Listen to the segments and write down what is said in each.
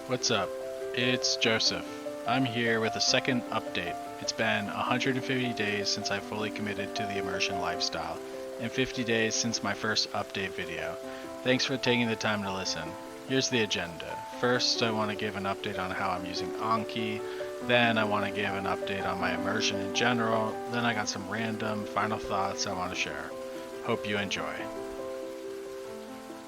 What's up? It's Joseph. I'm here with a second update. It's been 150 days since I fully committed to the immersion lifestyle, and 50 days since my first update video. Thanks for taking the time to listen. Here's the agenda. First, I want to give an update on how I'm using Anki. Then I want to give an update on my immersion in general. Then I got some random final thoughts I want to share. Hope you enjoy.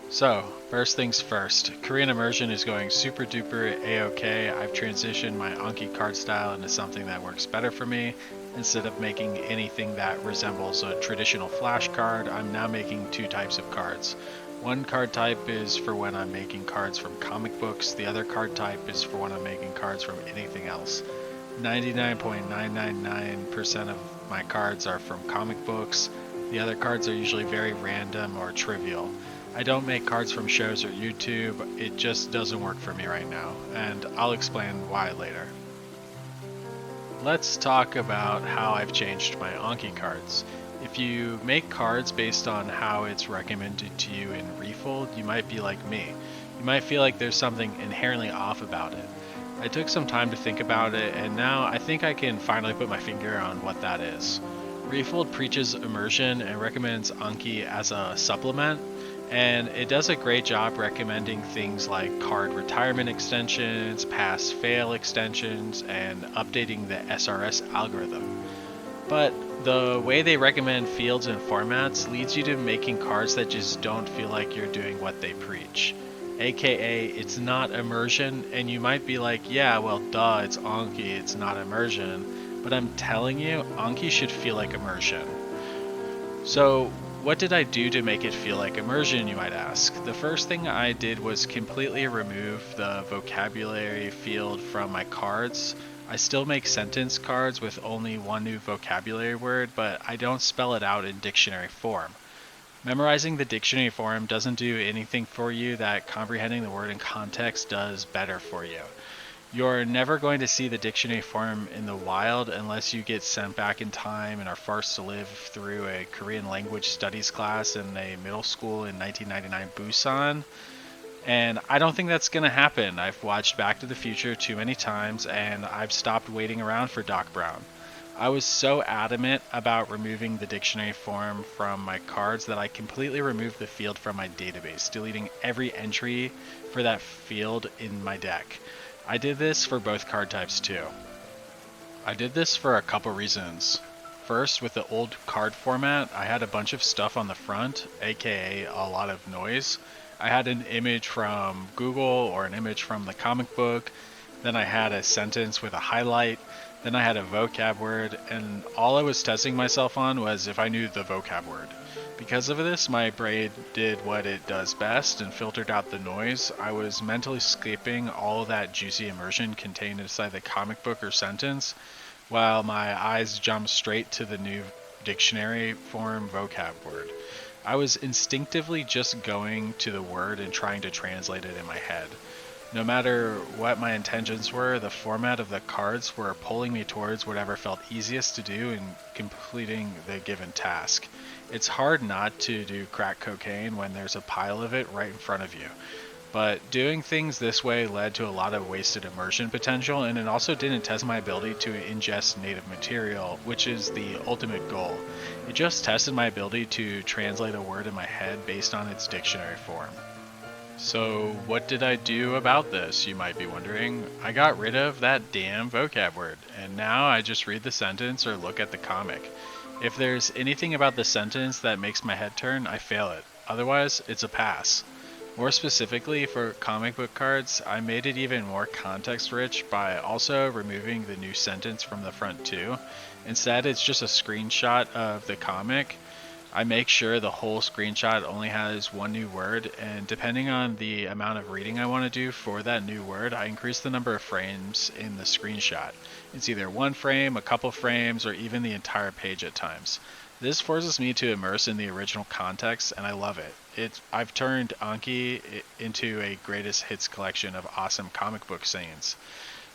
So, first things first, Korean immersion is going super duper a-okay. I've transitioned my Anki card style into something that works better for me. Instead of making anything that resembles a traditional flashcard, I'm now making two types of cards. One card type is for when I'm making cards from comic books, the other card type is for when I'm making cards from anything else. 99.999% of my cards are from comic books. The other cards are usually very random or trivial. I don't make cards from shows or YouTube, it just doesn't work for me right now, and I'll explain why later. Let's talk about how I've changed my Anki cards. If you make cards based on how it's recommended to you in Refold, you might be like me. You might feel like there's something inherently off about it. I took some time to think about it, and now I think I can finally put my finger on what that is. Refold preaches immersion and recommends Anki as a supplement, and it does a great job recommending things like card retirement extensions, pass-fail extensions, and updating the SRS algorithm. But the way they recommend fields and formats leads you to making cards that just don't feel like you're doing what they preach. AKA, it's not immersion, and you might be like, yeah, well duh, it's Anki, it's not immersion. But I'm telling you, Anki should feel like immersion. So, what did I do to make it feel like immersion, you might ask? The first thing I did was completely remove the vocabulary field from my cards. I still make sentence cards with only one new vocabulary word, but I don't spell it out in dictionary form. Memorizing the dictionary form doesn't do anything for you that comprehending the word in context does better for you. You're never going to see the dictionary form in the wild unless you get sent back in time and are forced to live through a Korean language studies class in a middle school in 1999 Busan. And I don't think that's going to happen. I've watched Back to the Future too many times and I've stopped waiting around for Doc Brown. I was so adamant about removing the dictionary form from my cards that I completely removed the field from my database, deleting every entry for that field in my deck. I did this for both card types too. I did this for a couple reasons. First, with the old card format, I had a bunch of stuff on the front, aka a lot of noise. I had an image from Google or an image from the comic book, then I had a sentence with a highlight, then I had a vocab word, and all I was testing myself on was if I knew the vocab word. Because of this, my brain did what it does best and filtered out the noise. I was mentally skipping all that juicy immersion contained inside the comic book or sentence, while my eyes jumped straight to the new dictionary form vocab word. I was instinctively just going to the word and trying to translate it in my head. No matter what my intentions were, the format of the cards were pulling me towards whatever felt easiest to do in completing the given task. It's hard not to do crack cocaine when there's a pile of it right in front of you. But doing things this way led to a lot of wasted immersion potential, and it also didn't test my ability to ingest native material, which is the ultimate goal. It just tested my ability to translate a word in my head based on its dictionary form. So what did I do about this, you might be wondering? I got rid of that damn vocab word, and now I just read the sentence or look at the comic. If there's anything about the sentence that makes my head turn, I fail it. Otherwise, it's a pass. More specifically, for comic book cards, I made it even more context-rich by also removing the new sentence from the front too. Instead, it's just a screenshot of the comic. I make sure the whole screenshot only has one new word, and depending on the amount of reading I want to do for that new word, I increase the number of frames in the screenshot. It's either one frame, a couple frames, or even the entire page at times. This forces me to immerse in the original context, and I love it. I've turned Anki into a greatest hits collection of awesome comic book scenes.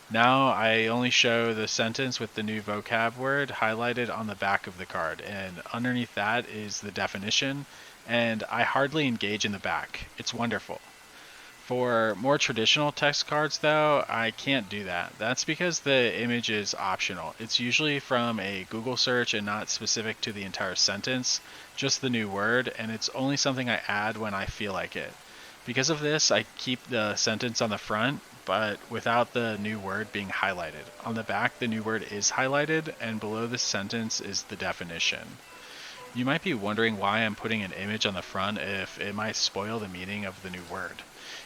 Now I only show the sentence with the new vocab word highlighted on the back of the card, and underneath that is the definition, and I hardly engage in the back. It's wonderful. For more traditional text cards though, I can't do that. That's because the image is optional. It's usually from a Google search and not specific to the entire sentence, just the new word, and it's only something I add when I feel like it. Because of this, I keep the sentence on the front, but without the new word being highlighted. On the back, the new word is highlighted, and below the sentence is the definition. You might be wondering why I'm putting an image on the front if it might spoil the meaning of the new word.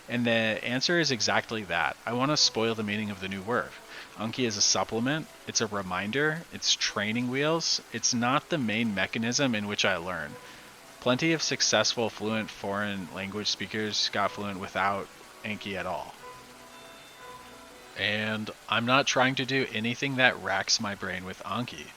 And the answer is exactly that. I want to spoil the meaning of the new word. Anki is a supplement, it's a reminder, it's training wheels, it's not the main mechanism in which I learn. Plenty of successful fluent foreign language speakers got fluent without Anki at all. And I'm not trying to do anything that racks my brain with Anki.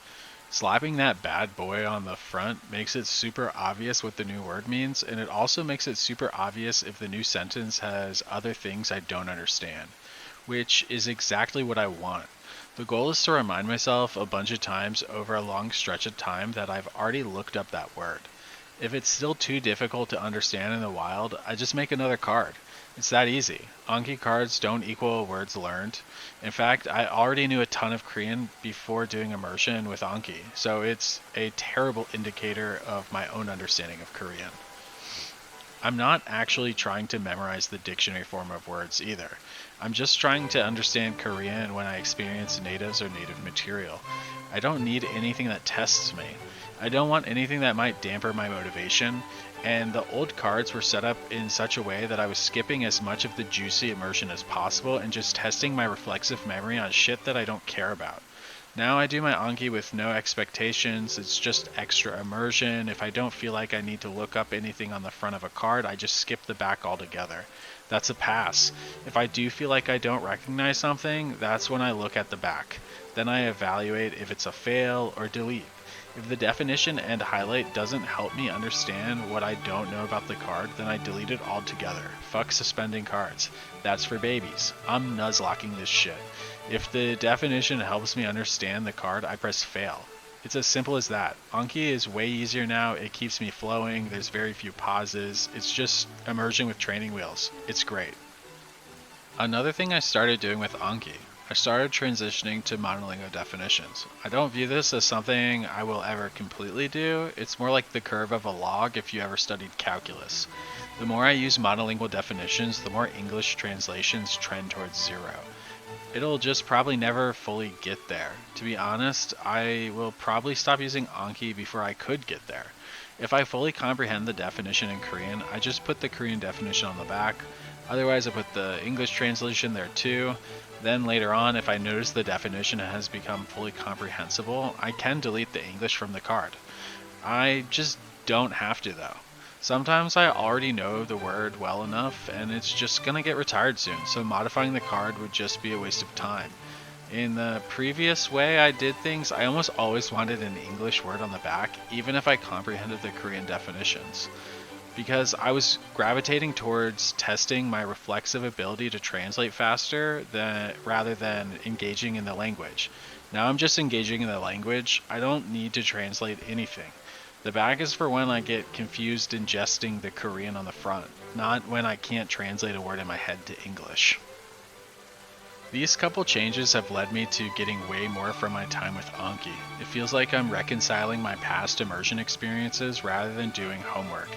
Slapping that bad boy on the front makes it super obvious what the new word means, and it also makes it super obvious if the new sentence has other things I don't understand, which is exactly what I want. The goal is to remind myself a bunch of times over a long stretch of time that I've already looked up that word. If it's still too difficult to understand in the wild, I just make another card. It's that easy. Anki cards don't equal words learned. In fact, I already knew a ton of Korean before doing immersion with Anki, so it's a terrible indicator of my own understanding of Korean. I'm not actually trying to memorize the dictionary form of words either. I'm just trying to understand Korean when I experience natives or native material. I don't need anything that tests me. I don't want anything that might dampen my motivation, and the old cards were set up in such a way that I was skipping as much of the juicy immersion as possible and just testing my reflexive memory on shit that I don't care about. Now I do my Anki with no expectations, it's just extra immersion. If I don't feel like I need to look up anything on the front of a card, I just skip the back altogether. That's a pass. If I do feel like I don't recognize something, that's when I look at the back. Then I evaluate if it's a fail or delete. If the definition and highlight doesn't help me understand what I don't know about the card, then I delete it altogether. Fuck suspending cards. That's for babies. I'm nuzlocking this shit. If the definition helps me understand the card, I press fail. It's as simple as that. Anki is way easier now, it keeps me flowing, there's very few pauses, it's just immersion with training wheels. It's great. Another thing I started doing with Anki, I started transitioning to monolingual definitions. I don't view this as something I will ever completely do, it's more like the curve of a log if you ever studied calculus. The more I use monolingual definitions, the more English translations trend towards zero. It'll just probably never fully get there. To be honest, I will probably stop using Anki before I could get there. If I fully comprehend the definition in Korean, I just put the Korean definition on the back. Otherwise, I put the English translation there too. Then later on, if I notice the definition has become fully comprehensible, I can delete the English from the card. I just don't have to though. Sometimes I already know the word well enough and it's just gonna get retired soon, so modifying the card would just be a waste of time. In the previous way I did things, I almost always wanted an English word on the back, even if I comprehended the Korean definitions. Because I was gravitating towards testing my reflexive ability to translate faster rather than engaging in the language. Now I'm just engaging in the language, I don't need to translate anything. The back is for when I get confused ingesting the Korean on the front, not when I can't translate a word in my head to English. These couple changes have led me to getting way more from my time with Anki. It feels like I'm reconciling my past immersion experiences rather than doing homework.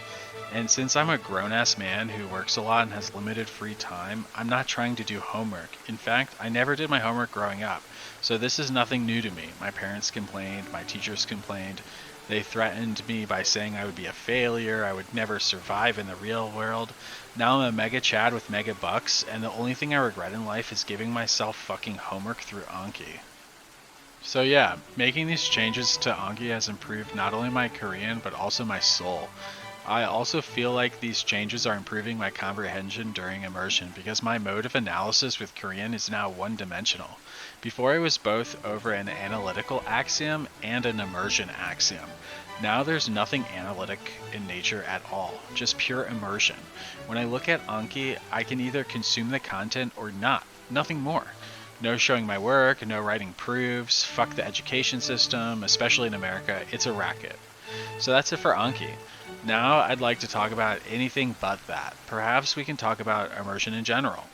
And since I'm a grown-ass man who works a lot and has limited free time, I'm not trying to do homework. In fact, I never did my homework growing up, so this is nothing new to me. My parents complained, my teachers complained. They threatened me by saying I would be a failure, I would never survive in the real world. Now I'm a mega Chad with mega bucks, and the only thing I regret in life is giving myself fucking homework through Anki. So yeah, making these changes to Anki has improved not only my Korean, but also my soul. I also feel like these changes are improving my comprehension during immersion because my mode of analysis with Korean is now one-dimensional. Before it was both over an analytical axiom and an immersion axiom. Now there's nothing analytic in nature at all, just pure immersion. When I look at Anki, I can either consume the content or not, nothing more. No showing my work, no writing proofs, fuck the education system, especially in America, it's a racket. So that's it for Anki. Now I'd like to talk about anything but that. Perhaps we can talk about immersion in general.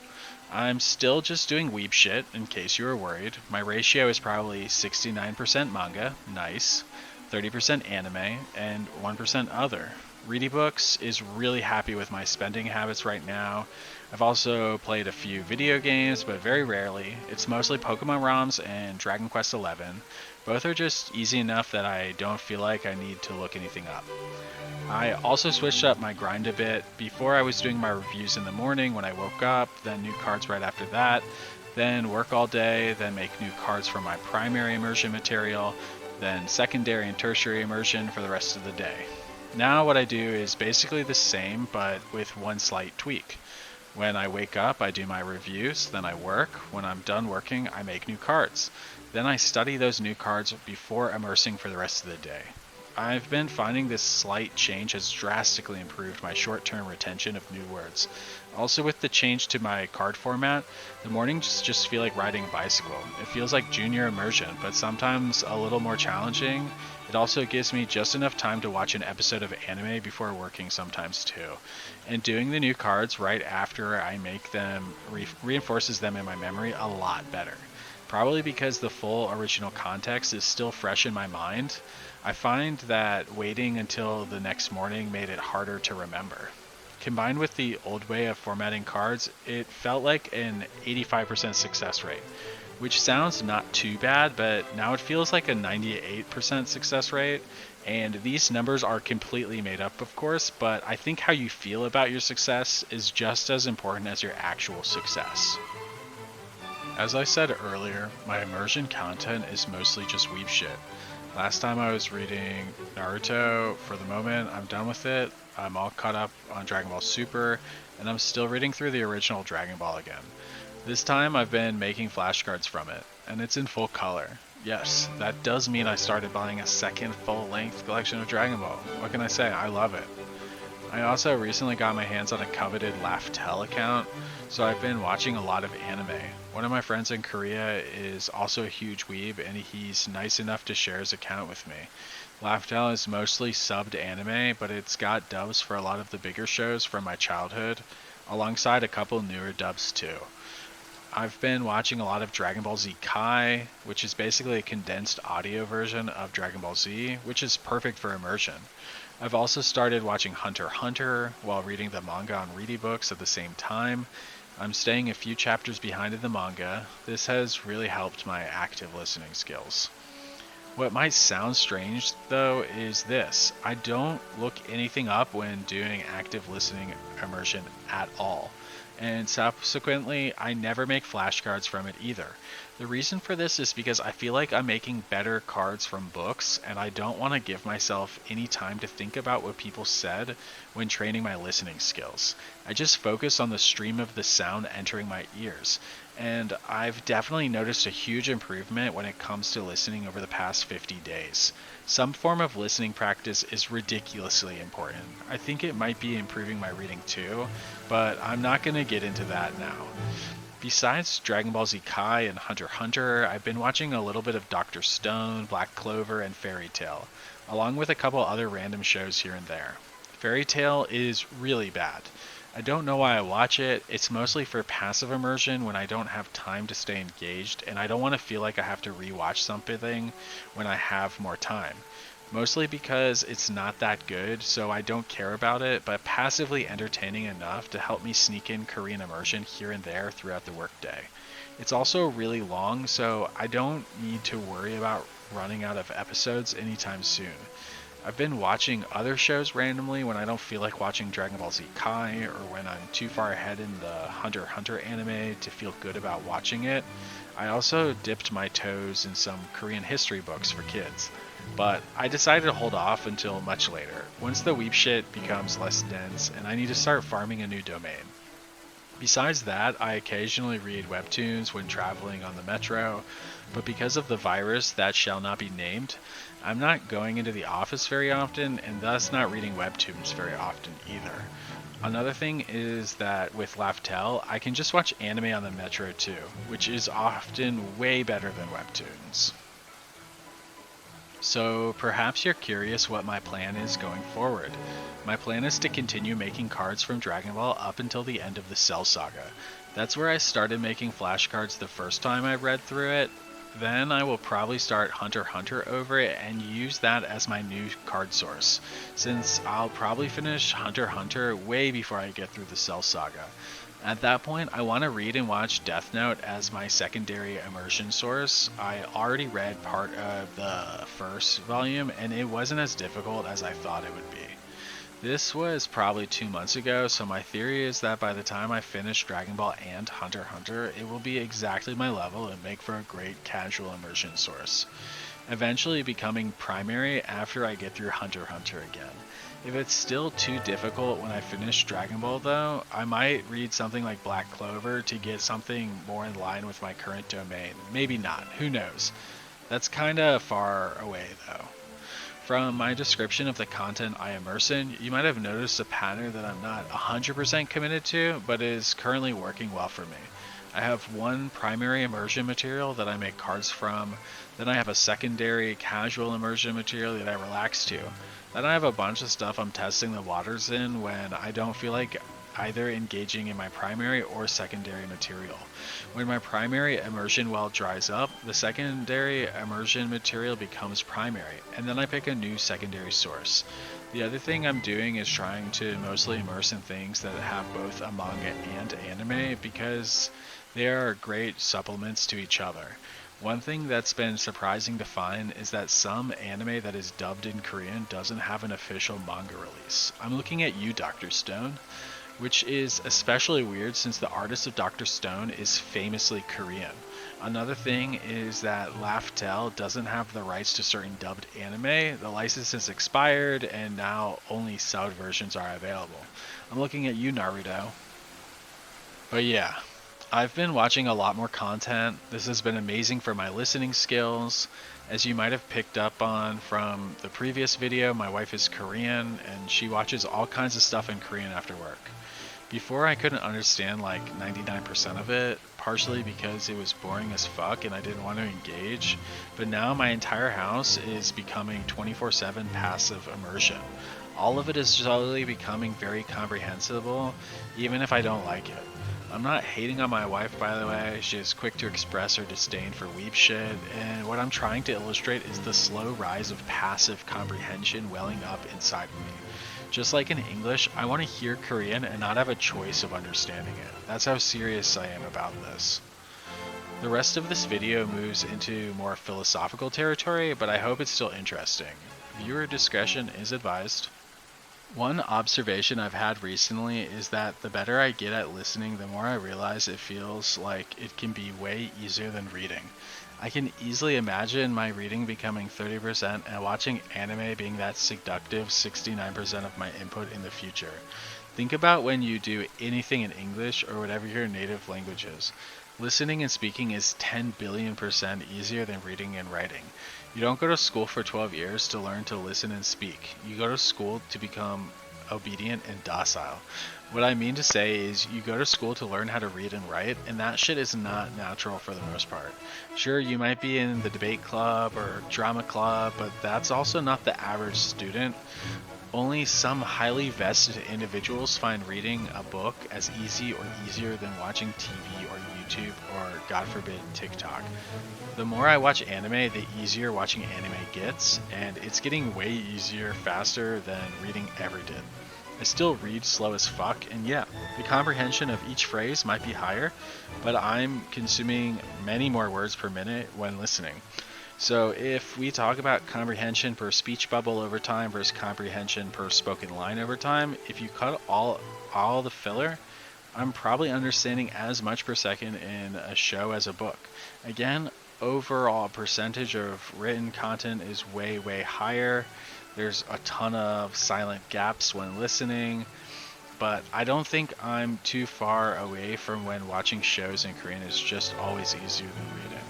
I'm still just doing weeb shit, in case you were worried. My ratio is probably 69% manga, nice, 30% anime, and 1% other. Reading books is really happy with my spending habits right now. I've also played a few video games, but very rarely. It's mostly Pokemon ROMs and Dragon Quest XI. Both are just easy enough that I don't feel like I need to look anything up. I also switched up my grind a bit. Before I was doing my reviews in the morning when I woke up, then new cards right after that, then work all day, then make new cards for my primary immersion material, then secondary and tertiary immersion for the rest of the day. Now what I do is basically the same, but with one slight tweak. When I wake up, I do my reviews, then I work. When I'm done working, I make new cards. Then I study those new cards before immersing for the rest of the day. I've been finding this slight change has drastically improved my short-term retention of new words. Also, with the change to my card format, the mornings just feel like riding a bicycle. It feels like junior immersion, but sometimes a little more challenging. It also gives me just enough time to watch an episode of anime before working sometimes too. And doing the new cards right after I make them reinforces them in my memory a lot better. Probably because the full original context is still fresh in my mind. I find that waiting until the next morning made it harder to remember. Combined with the old way of formatting cards, it felt like an 85% success rate, which sounds not too bad, but now it feels like a 98% success rate. And these numbers are completely made up, of course, but I think how you feel about your success is just as important as your actual success. As I said earlier, my immersion content is mostly just weeb shit. Last time I was reading Naruto. For the moment, I'm done with it. I'm all caught up on Dragon Ball Super, and I'm still reading through the original Dragon Ball again. This time I've been making flashcards from it, and it's in full color. Yes, that does mean I started buying a second full-length collection of Dragon Ball. What can I say? I love it. I also recently got my hands on a coveted Laftel account, so I've been watching a lot of anime. One of my friends in Korea is also a huge weeb, and he's nice enough to share his account with me. Laftel is mostly subbed anime, but it's got dubs for a lot of the bigger shows from my childhood, alongside a couple newer dubs too. I've been watching a lot of Dragon Ball Z Kai, which is basically a condensed audio version of Dragon Ball Z, which is perfect for immersion. I've also started watching Hunter x Hunter while reading the manga on Readie Books at the same time. I'm staying a few chapters behind in the manga. This has really helped my active listening skills. What might sound strange, though, is this. I don't look anything up when doing active listening immersion at all. And subsequently, I never make flashcards from it either. The reason for this is because I feel like I'm making better cards from books, and I don't want to give myself any time to think about what people said when training my listening skills. I just focus on the stream of the sound entering my ears, and I've definitely noticed a huge improvement when it comes to listening over the past 50 days. Some form of listening practice is ridiculously important. I think it might be improving my reading too, but I'm not going to get into that now. Besides Dragon Ball Z Kai and Hunter x Hunter, I've been watching a little bit of Dr. Stone, Black Clover, and Fairy Tail, along with a couple other random shows here and there. Fairy Tail is really bad. I don't know why I watch it. It's mostly for passive immersion when I don't have time to stay engaged, and I don't want to feel like I have to rewatch something when I have more time. Mostly because it's not that good, so I don't care about it, but passively entertaining enough to help me sneak in Korean immersion here and there throughout the workday. It's also really long, so I don't need to worry about running out of episodes anytime soon. I've been watching other shows randomly when I don't feel like watching Dragon Ball Z Kai, or when I'm too far ahead in the Hunter x Hunter anime to feel good about watching it. I also dipped my toes in some Korean history books for kids, but I decided to hold off until much later, once the weeb shit becomes less dense and I need to start farming a new domain. Besides that, I occasionally read webtoons when traveling on the metro, but because of the virus that shall not be named, I'm not going into the office very often, and thus not reading webtoons very often either. Another thing is that with Laftel, I can just watch anime on the metro too, which is often way better than webtoons. So perhaps you're curious what my plan is going forward. My plan is to continue making cards from Dragon Ball up until the end of the Cell Saga. That's where I started making flashcards the first time I read through it. Then I will probably start Hunter x Hunter over it and use that as my new card source, since I'll probably finish Hunter x Hunter way before I get through the Cell Saga. At that point, I want to read and watch Death Note as my secondary immersion source. I already read part of the first volume, and it wasn't as difficult as I thought it would be. This was probably 2 months ago, so my theory is that by the time I finish Dragon Ball and Hunter x Hunter, it will be exactly my level and make for a great casual immersion source, eventually becoming primary after I get through Hunter x Hunter again. If it's still too difficult when I finish Dragon Ball though, I might read something like Black Clover to get something more in line with my current domain. Maybe not, who knows. That's kinda far away though. From my description of the content I immerse in, you might have noticed a pattern that I'm not 100% committed to, but is currently working well for me. I have one primary immersion material that I make cards from, then I have a secondary casual immersion material that I relax to. Then I have a bunch of stuff I'm testing the waters in when I don't feel like either engaging in my primary or secondary material. When my primary immersion well dries up, the secondary immersion material becomes primary, and then I pick a new secondary source. The other thing I'm doing is trying to mostly immerse in things that have both a manga and anime because they are great supplements to each other. One thing that's been surprising to find is that some anime that is dubbed in Korean doesn't have an official manga release. I'm looking at you, Dr. Stone, which is especially weird since the artist of Dr. Stone is famously Korean. Another thing is that Laftel doesn't have the rights to certain dubbed anime. The license has expired and now only subbed versions are available. I'm looking at you, Naruto. But yeah, I've been watching a lot more content. This has been amazing for my listening skills. As you might have picked up on from the previous video, my wife is Korean and she watches all kinds of stuff in Korean after work. Before I couldn't understand like 99% of it, partially because it was boring as fuck and I didn't want to engage, but now my entire house is becoming 24/7 passive immersion. All of it is slowly becoming very comprehensible, even if I don't like it. I'm not hating on my wife, by the way. She is quick to express her disdain for weeb shit, and what I'm trying to illustrate is the slow rise of passive comprehension welling up inside of me. Just like in English, I want to hear Korean and not have a choice of understanding it. That's how serious I am about this. The rest of this video moves into more philosophical territory, but I hope it's still interesting. Viewer discretion is advised. One observation I've had recently is that the better I get at listening, the more I realize it feels like it can be way easier than reading. I can easily imagine my reading becoming 30% and watching anime being that seductive 69% of my input in the future. Think about when you do anything in English or whatever your native language is. Listening and speaking is 10 billion% easier than reading and writing. You don't go to school for 12 years to learn to listen and speak. You go to school to become obedient and docile. What I mean to say is you go to school to learn how to read and write, and that shit is not natural for the most part. Sure, you might be in the debate club or drama club, but that's also not the average student. Only some highly vested individuals find reading a book as easy or easier than watching TV or YouTube or, God forbid, TikTok. The more I watch anime, the easier watching anime gets, and it's getting way easier faster than reading ever did. I still read slow as fuck, and yeah, the comprehension of each phrase might be higher, but I'm consuming many more words per minute when listening. So if we talk about comprehension per speech bubble over time versus comprehension per spoken line over time, if you cut all the filler, I'm probably understanding as much per second in a show as a book. Again, overall percentage of written content is way, way higher. There's a ton of silent gaps when listening, but I don't think I'm too far away from when watching shows in Korean is just always easier than reading.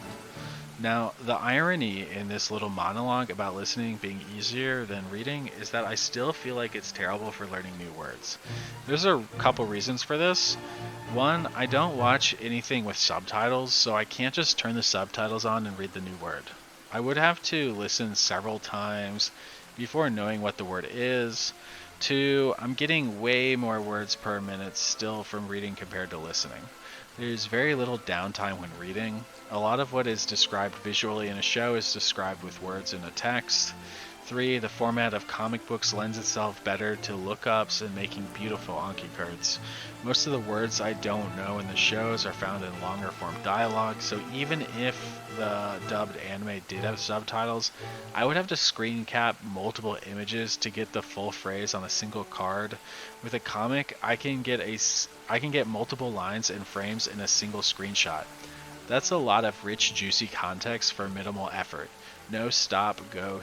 Now, the irony in this little monologue about listening being easier than reading is that I still feel like it's terrible for learning new words. There's a couple reasons for this. One, I don't watch anything with subtitles, so I can't just turn the subtitles on and read the new word. I would have to listen several times before knowing what the word is. 2, I'm getting way more words per minute still from reading compared to listening. There's very little downtime when reading. A lot of what is described visually in a show is described with words in a text. 3, the format of comic books lends itself better to lookups and making beautiful Anki cards. Most of the words I don't know in the shows are found in longer form dialogue, so even if the dubbed anime did have subtitles, I would have to screen cap multiple images to get the full phrase on a single card. With a comic, I can get multiple lines and frames in a single screenshot. That's a lot of rich, juicy context for minimal effort. No stop, go.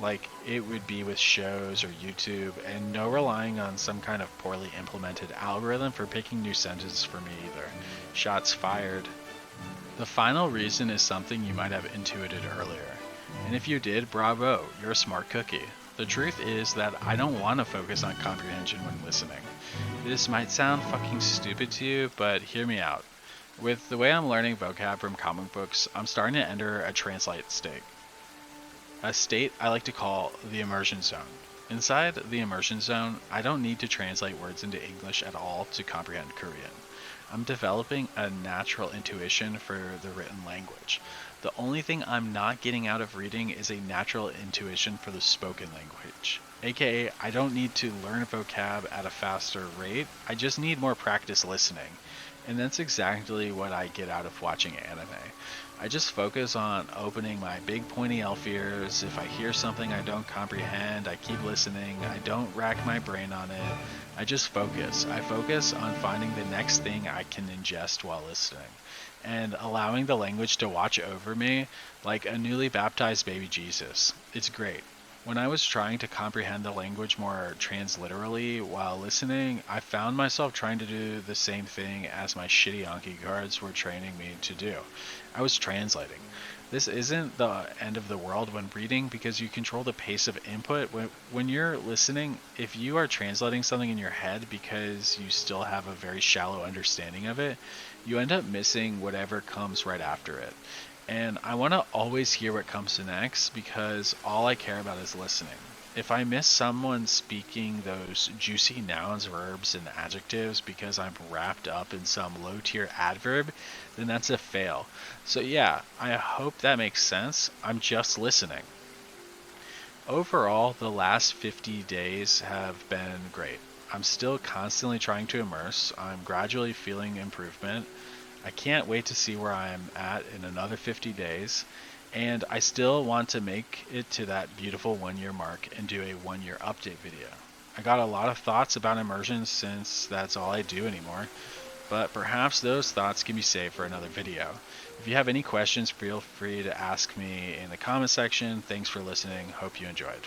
Like it would be with shows or YouTube, and no relying on some kind of poorly implemented algorithm for picking new sentences for me either. Shots fired. The final reason is something you might have intuited earlier. And if you did, bravo, you're a smart cookie. The truth is that I don't want to focus on comprehension when listening. This might sound fucking stupid to you, but hear me out. With the way I'm learning vocab from comic books, I'm starting to enter a translate state. A state I like to call the immersion zone. Inside the immersion zone, I don't need to translate words into English at all to comprehend Korean. I'm developing a natural intuition for the written language. The only thing I'm not getting out of reading is a natural intuition for the spoken language. AKA, I don't need to learn vocab at a faster rate, I just need more practice listening. And that's exactly what I get out of watching anime. I just focus on opening my big pointy elf ears. If I hear something I don't comprehend, I keep listening. I don't rack my brain on it. I just focus. I focus on finding the next thing I can ingest while listening, and allowing the language to watch over me like a newly baptized baby Jesus. It's great. When I was trying to comprehend the language more transliterally while listening, I found myself trying to do the same thing as my shitty Anki cards were training me to do. I was translating. This isn't the end of the world when reading because you control the pace of input. When you're listening, if you are translating something in your head because you still have a very shallow understanding of it, you end up missing whatever comes right after it. And I want to always hear what comes next because all I care about is listening. If I miss someone speaking those juicy nouns, verbs, and adjectives because I'm wrapped up in some low tier adverb, then that's a fail. So, yeah, I hope that makes sense. I'm just listening. Overall, the last 50 days have been great. I'm still constantly trying to immerse. I'm gradually feeling improvement. I can't wait to see where I'm at in another 50 days, and I still want to make it to that beautiful 1 year mark and do a 1 year update video. I got a lot of thoughts about immersion since that's all I do anymore, but perhaps those thoughts can be saved for another video. If you have any questions, feel free to ask me in the comment section. Thanks for listening. Hope you enjoyed.